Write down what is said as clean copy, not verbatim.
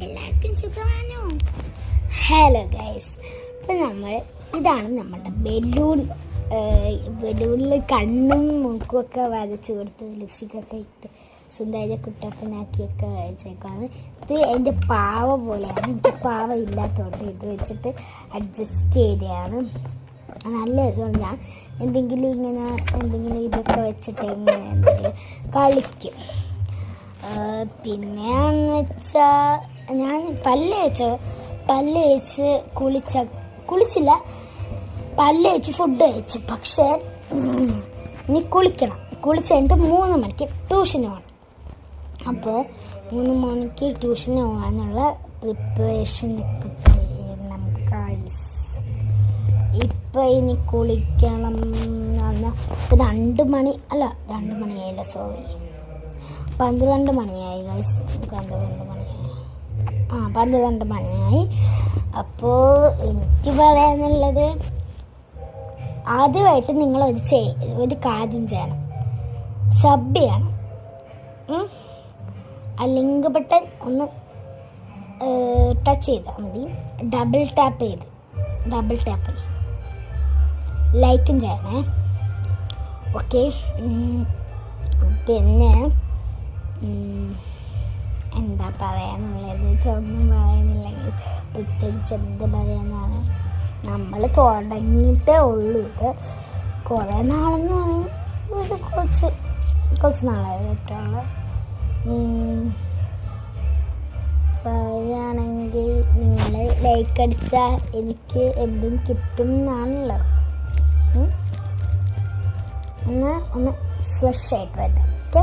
എല്ലാവർക്കും സുഖമാണോ? Hello guys, ഇപ്പം ഇതാണ് നമ്മുടെ ബലൂണിൽ കണ്ണും മൂക്കും ഒക്കെ വരച്ച് കൊടുത്ത് ലിപ്സ്റ്റിക്കൊക്കെ ഇട്ട് സുന്ദര കുട്ടപ്പനാക്കിയൊക്കെ വരച്ചേക്കാണ്. ഇത് എൻ്റെ പാവ പോലെയാണ്. എനിക്ക് പാവ ഇല്ലാത്തതുകൊണ്ട് ഇത് വെച്ചിട്ട് അഡ്ജസ്റ്റ് ചെയ്തതാണ്. നല്ല രസമാണ്. ഞാൻ എന്തെങ്കിലും ഇതൊക്കെ വെച്ചിട്ട് എന്തെങ്കിലും കളിക്കും. പിന്നെയാണെന്ന് വെച്ചാൽ ഞാൻ പല്ല് തേച്ച് കുളിച്ചില്ല, പല്ല് തേച്ച് ഫുഡ് കഴിച്ചു. പക്ഷേ ഇനി കുളിക്കണം. കുളിച്ച് കഴിഞ്ഞിട്ട് 3 മണിക്ക് ട്യൂഷന് പോകണം. അപ്പോൾ 3 മണിക്ക് ട്യൂഷന് പോകാനുള്ള പ്രിപ്പറേഷനൊക്കെ ചെയ്യണം ഗൈസ്. ഇപ്പം ഇനി കുളിക്കണം. 2 മണിയായില്ല, സോറി, 12 മണിയായി ഗൈസ്. 12 മണിയായി. അപ്പോൾ എനിക്ക് പറയാനുള്ളത്, ആദ്യമായിട്ട് നിങ്ങൾ ഒരു കാര്യം ചെയ്യണം. സബ് ചെയ്യണം. ആ ലിങ്ക് ബട്ടൺ ഒന്ന് ടച്ച് ചെയ്താൽ മതി. ഡബിൾ ടാപ്പ് ലൈക്കും ചെയ്യണേ. ഓക്കെ. പിന്നെ എന്താ പറയാനുള്ളത് വെച്ചാൽ ഒന്നും പറയുന്നില്ലെങ്കിൽ പ്രത്യേകിച്ച് എന്ത് പറയാനാണ്. നമ്മൾ തുടങ്ങിയിട്ടേ ഉള്ളൂ. ഇത് കുറേ നാളെന്ന് പറഞ്ഞാൽ കുറച്ച് നാളായി കേട്ടുള്ള. പറയുകയാണെങ്കിൽ നിങ്ങൾ ലൈക്ക് അടിച്ചാൽ എനിക്ക് എന്തും കിട്ടും എന്നാണല്ലോ. എന്നാൽ ഒന്ന് ഫ്രഷ് ആയിട്ട് വരാം. ഓക്കെ.